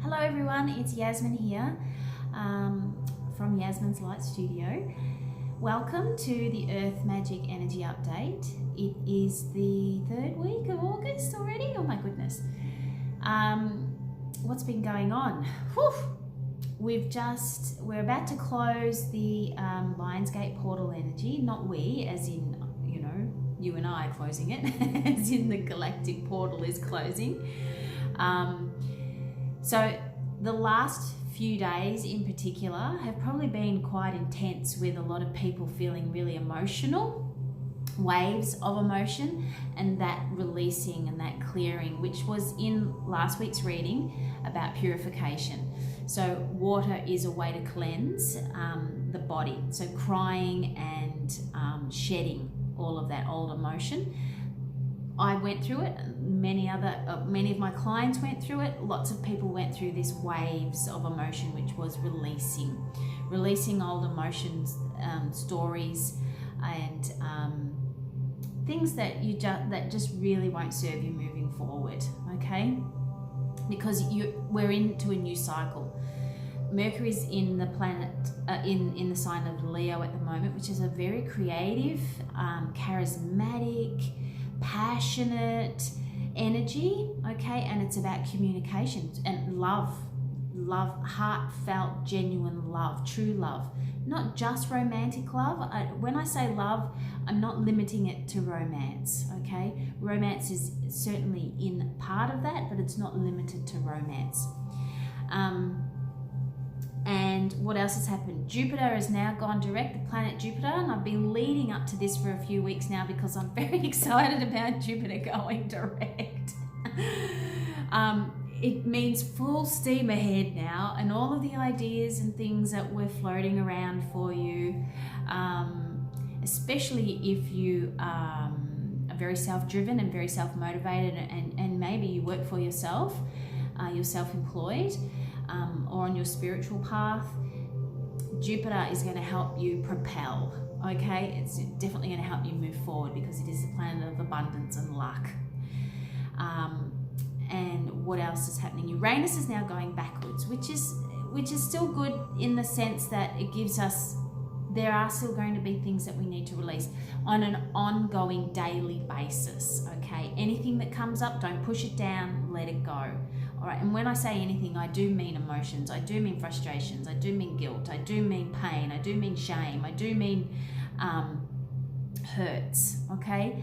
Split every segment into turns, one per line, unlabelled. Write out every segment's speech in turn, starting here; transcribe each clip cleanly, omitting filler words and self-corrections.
Hello everyone, it's Yasmin here from Yasmin's Light Studio. Welcome to the Earth Magic Energy Update. It is the 3rd week of August already, oh my goodness. What's been going on? Whew. We're about to close the Lionsgate portal energy, not we, as in, you and I are closing it, as in the galactic portal is closing. So the last few days in particular have probably been quite intense, with a lot of people feeling really emotional, waves of emotion, and that releasing and that clearing, which was in last week's reading about purification. So water is a way to cleanse the body. So crying and shedding all of that old emotion. I went through it. Many of my clients went through it. Lots of people went through these waves of emotion, which was releasing old emotions, stories, and things that just really won't serve you moving forward. Okay, because we're into a new cycle. Mercury's in the planet, in the sign of Leo at the moment, which is a very creative, charismatic, passionate energy, okay? And it's about communication and love, heartfelt, genuine love, true love, not just romantic love. When I say love, I'm not limiting it to romance, okay? Romance is certainly in part of that, but it's not limited to romance. And what else has happened? Jupiter has now gone direct, the planet Jupiter, and I've been leading up to this for a few weeks now because I'm very excited about Jupiter going direct. It means full steam ahead now, and all of the ideas and things that were floating around for you, especially if you are very self-driven and very self-motivated, and maybe you work for yourself, you're self-employed, or on your spiritual path, Jupiter is going to help you propel, okay? It's definitely going to help you move forward because it is the planet of abundance and luck. And what else is happening? Uranus is now going backwards, which is still good in the sense that it gives us, there are still going to be things that we need to release on an ongoing daily basis, okay? Anything that comes up, don't push it down, let it go. All right, and when I say anything, I do mean emotions, I do mean frustrations, I do mean guilt, I do mean pain, I do mean shame, I do mean hurts, okay?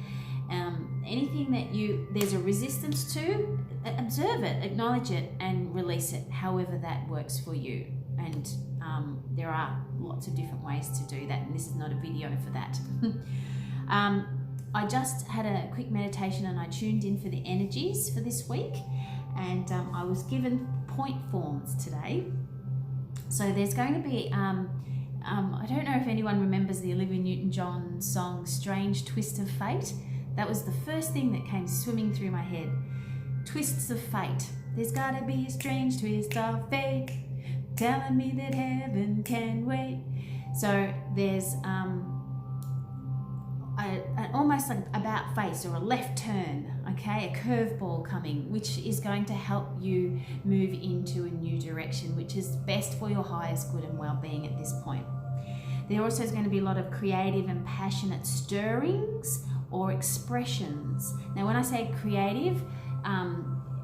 Anything that there's a resistance to, observe it, acknowledge it, and release it, however that works for you. And there are lots of different ways to do that, and this is not a video for that. I just had a quick meditation and I tuned in for the energies for this week, and I was given point forms today. So there's going to be, I don't know if anyone remembers the Olivia Newton-John song Strange Twist of Fate. That was the first thing that came swimming through my head. Twists of fate. There's gotta be a strange twist of fate, telling me that heaven can wait. So there's almost like about face, or a left turn, okay, a curveball coming, which is going to help you move into a new direction, which is best for your highest good and well-being at this point. There also is going to be a lot of creative and passionate stirrings or expressions. Now, when I say creative,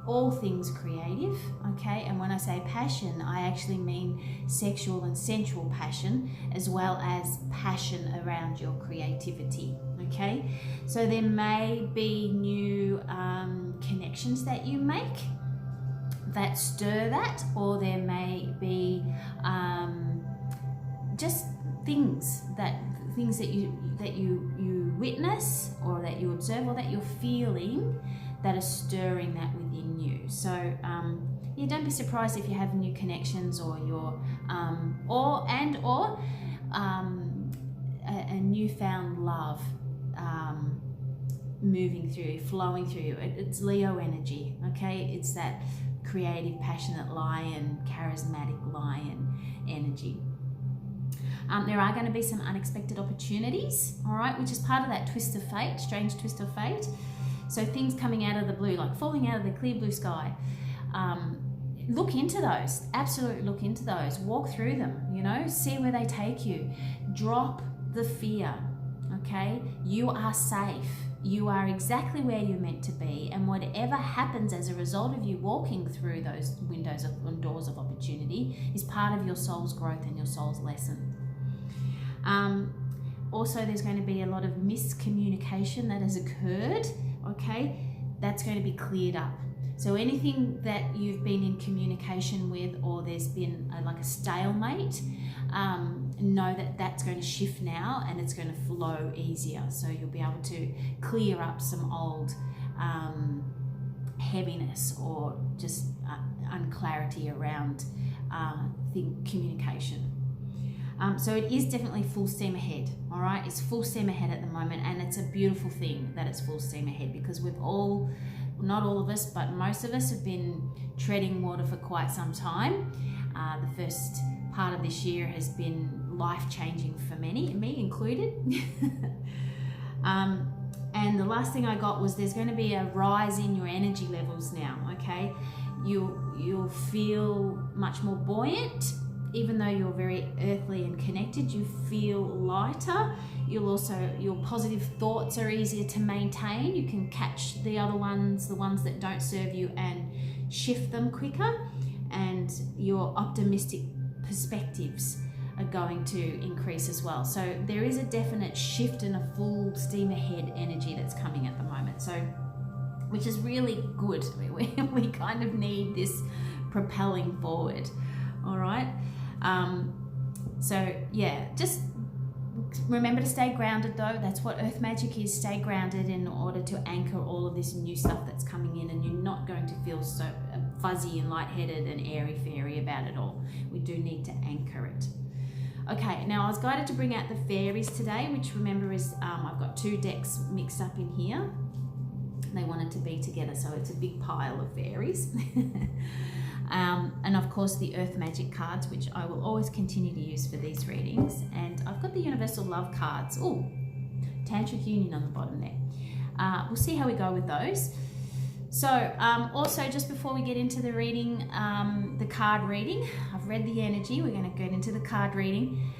all things creative, okay? And when I say passion, I actually mean sexual and sensual passion, as well as passion around your creativity, okay? So there may be new connections that you make that stir that, or there may be just things that you witness, or that you observe, or that you're feeling, that are stirring that within you. So yeah, don't be surprised if you have new connections, or your a newfound love moving through you, flowing through you. It's Leo energy, okay? It's that creative, passionate lion, charismatic lion energy. There are going to be some unexpected opportunities, all right, which is part of that twist of fate, strange twist of fate. So things coming out of the blue, like falling out of the clear blue sky. look into those. Absolutely look into those. Walk through them, you know, see where they take you. Drop the fear, okay? You are safe. You are exactly where you're meant to be, and whatever happens as a result of you walking through those windows and doors of opportunity is part of your soul's growth and your soul's lesson. Also, there's going to be a lot of miscommunication that has occurred, okay? That's going to be cleared up. So anything that you've been in communication with, or there's been like a stalemate, know that that's going to shift now and it's going to flow easier. So you'll be able to clear up some old heaviness or just unclarity around communication. So it is definitely full steam ahead, all right? It's full steam ahead at the moment, and it's a beautiful thing that it's full steam ahead, because we've all, not all of us, but most of us have been treading water for quite some time. The first part of this year has been life-changing for many, me included. And the last thing I got was there's going to be a rise in your energy levels now, okay? You'll feel much more buoyant. Even though you're very earthly and connected, you feel lighter. Your positive thoughts are easier to maintain. You can catch the other ones, the ones that don't serve you, and shift them quicker. And your optimistic perspectives are going to increase as well. So there is a definite shift and a full steam ahead energy that's coming at the moment. So, which is really good. We kind of need this propelling forward. All right. So yeah, just remember to stay grounded though. That's what Earth Magic is, stay grounded in order to anchor all of this new stuff that's coming in, and you're not going to feel so fuzzy and lightheaded and airy-fairy about it all. We do need to anchor it. Okay, now I was guided to bring out the fairies today, which remember is, I've got 2 decks mixed up in here. They wanted to be together, so it's a big pile of fairies. And of course the Earth Magic cards, which I will always continue to use for these readings. And I've got the Universal Love cards. Oh, Tantric Union on the bottom there. We'll see how we go with those. So also, just before we get into the reading, the card reading, I've read the energy. We're going to get into the card reading.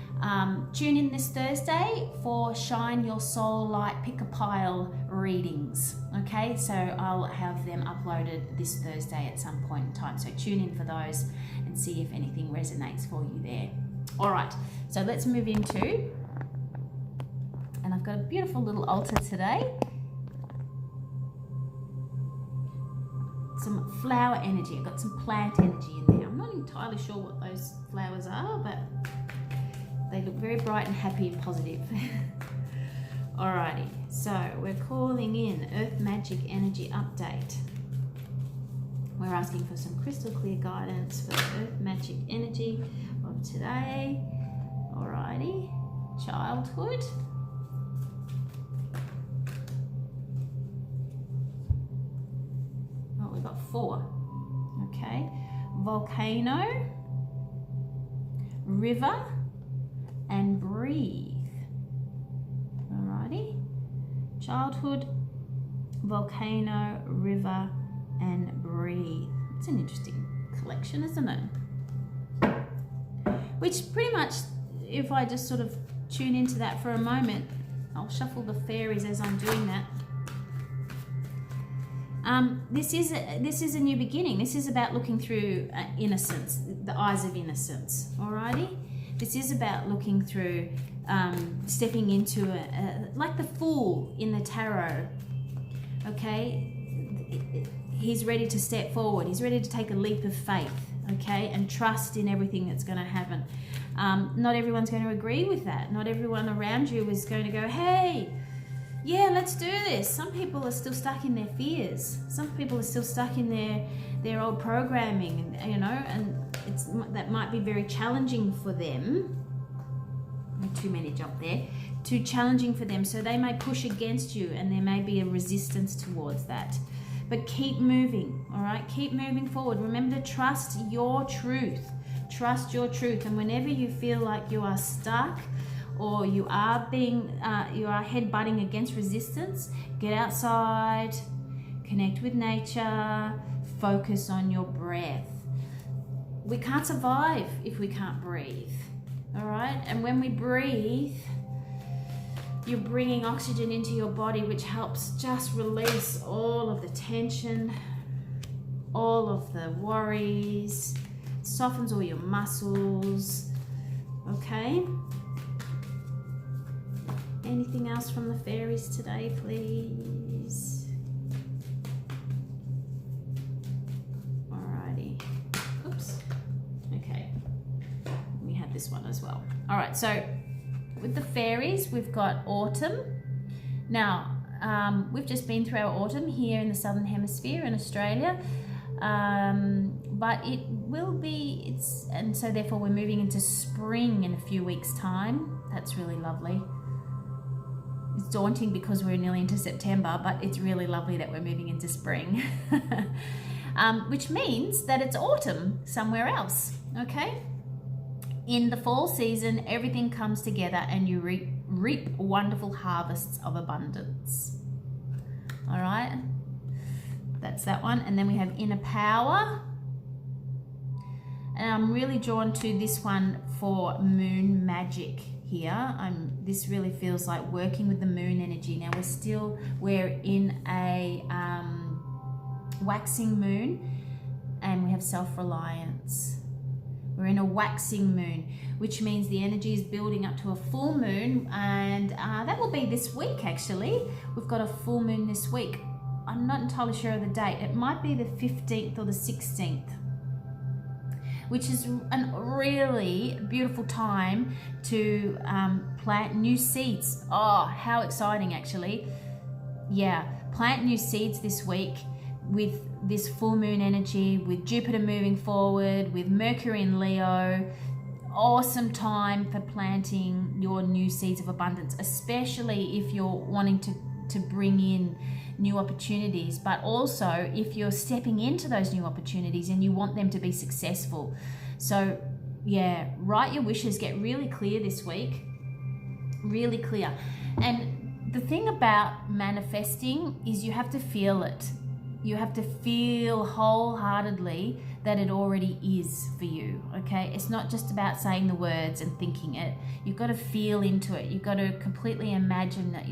Tune in this Thursday for Shine Your Soul Light Pick a Pile readings. Okay, so I'll have them uploaded this Thursday at some point in time. So tune in for those and see if anything resonates for you there. All right, so let's move into, and I've got a beautiful little altar today. Some flower energy. I've got some plant energy in there. I'm not entirely sure what those flowers are, but they look very bright and happy and positive. Alrighty, so we're calling in Earth Magic Energy Update. We're asking for some crystal clear guidance for the Earth Magic Energy of today. Alrighty, childhood. Oh, we've got 4. Okay, volcano, river, and breathe. Alrighty, childhood, volcano, river, and breathe. It's an interesting collection, isn't it? Which pretty much, if I just sort of tune into that for a moment, I'll shuffle the fairies as I'm doing that. This is a new beginning. This is about looking through innocence, the eyes of innocence. Alrighty. This is about looking through, stepping into like the Fool in the tarot, okay? He's ready to step forward. He's ready to take a leap of faith, okay? And trust in everything that's going to happen. Not everyone's going to agree with that. Not everyone around you is going to go, hey, yeah, let's do this. Some people are still stuck in their fears. Some people are still stuck in their old programming, and, you know, and that might be very challenging for them. Too many jump there. Too challenging for them, so they may push against you, and there may be a resistance towards that. But keep moving, all right? Keep moving forward. Remember to trust your truth. Trust your truth, and whenever you feel like you are stuck, or you are head-butting against resistance, get outside, connect with nature, focus on your breath. we can't survive if we can't breathe. All right, and when we breathe, you're bringing oxygen into your body, which helps just release all of the tension, all of the worries, softens all your muscles. Okay. Anything else from the fairies today, please? Alrighty. Oops. Okay. We have this one as well. All right, so with the fairies, we've got autumn. Now, we've just been through our autumn here in the Southern Hemisphere in Australia. But it will be, and so therefore we're moving into spring in a few weeks' time. That's really lovely. It's daunting because we're nearly into September, but it's really lovely that we're moving into spring. Which means that it's autumn somewhere else, okay? In the fall season, everything comes together and you reap wonderful harvests of abundance. All right? That's that one. And then we have inner power. And I'm really drawn to this one for moon magic here. This really feels like working with the moon energy. Now we're in a waxing moon, and we have self-reliance. We're in a waxing moon, which means the energy is building up to a full moon, and that will be this week actually. We've got a full moon this week. I'm not entirely sure of the date. It might be the 15th or the 16th, which is a really beautiful time to plant new seeds. Oh, how exciting actually. Yeah, plant new seeds this week with this full moon energy, with Jupiter moving forward, with Mercury in Leo. Awesome time for planting your new seeds of abundance, especially if you're wanting to bring in new opportunities, but also if you're stepping into those new opportunities and you want them to be successful. So yeah, write your wishes, get really clear this week, really clear. And the thing about manifesting is you have to feel it. You have to feel wholeheartedly that it already is for you, okay? It's not just about saying the words and thinking it. You've got to feel into it. You've got to completely imagine that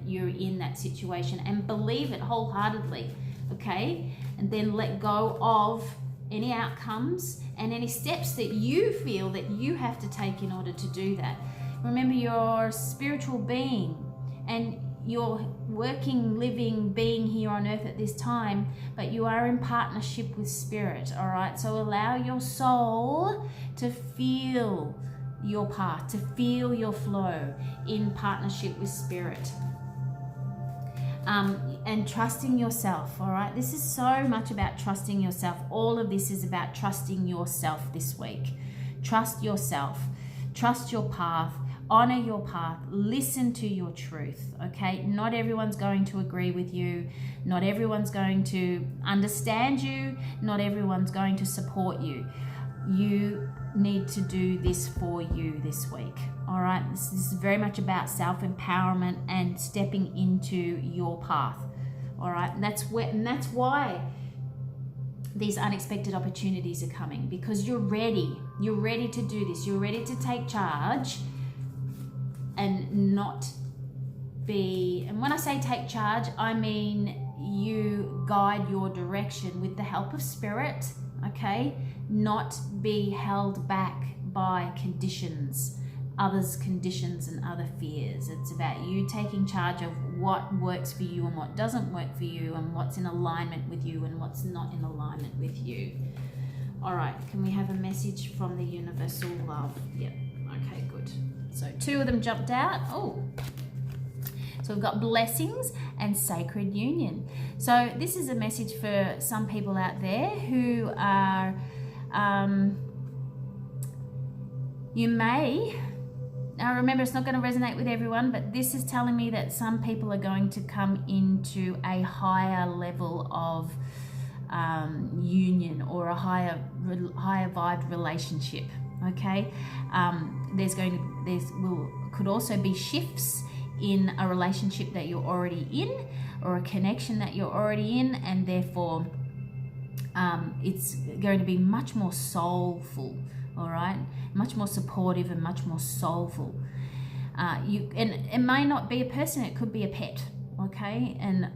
you're in that situation and believe it wholeheartedly, okay? And then let go of any outcomes and any steps that you feel that you have to take in order to do that. Remember, you're a spiritual being, and you're working, living, being here on earth at this time, but you are in partnership with spirit, all right? So allow your soul to feel your path, to feel your flow in partnership with spirit. And trusting yourself, all right? This is so much about trusting yourself. All of this is about trusting yourself this week. Trust yourself, trust your path, honor your path, listen to your truth, okay? Not everyone's going to agree with you. Not everyone's going to understand you. Not everyone's going to support you. You need to do this for you this week, all right? This is very much about self-empowerment and stepping into your path, all right? And that's why these unexpected opportunities are coming, because you're ready. You're ready to do this. You're ready to take charge and not be, and when I say take charge, I mean you guide your direction with the help of spirit, okay? Not be held back by conditions, others' conditions and other fears. It's about you taking charge of what works for you and what doesn't work for you, and what's in alignment with you and what's not in alignment with you. All right, can we have a message from the universal love? Yep, okay, good. So 2 of them jumped out. Oh, so we've got blessings and sacred union. So this is a message for some people out there who are, you may, now remember, it's not going to resonate with everyone, but this is telling me that some people are going to come into a higher level of union, or a higher vibed relationship. Okay, could also be shifts in a relationship that you're already in, or a connection that you're already in, and therefore it's going to be much more soulful, all right? Much more supportive and much more soulful. And it may not be a person, it could be a pet, okay? And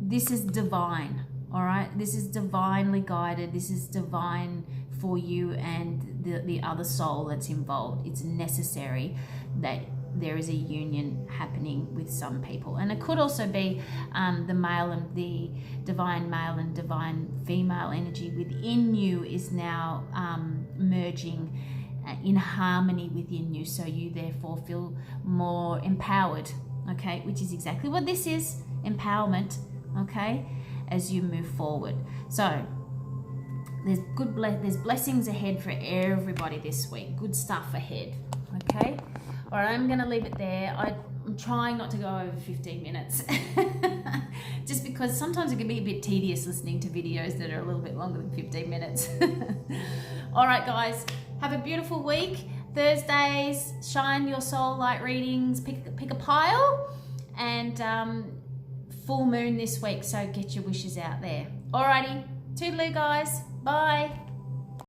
this is divine, all right? This is divinely guided. This is divine for you and the other soul that's involved. It's necessary that there is a union happening with some people. And it could also be the male and the divine male and divine female energy within you is now merging in harmony within you, so you therefore feel more empowered, okay, which is exactly what this is, empowerment, okay, as you move forward. So there's blessings ahead for everybody this week, good stuff ahead, okay. All right, I'm gonna leave it there. I'm trying not to go over 15 minutes just because sometimes it can be a bit tedious listening to videos that are a little bit longer than 15 minutes. All right, guys, have a beautiful week. Thursdays, shine your soul light readings, pick a pile, and full moon this week, so get your wishes out there. Alrighty, toodaloo guys, bye.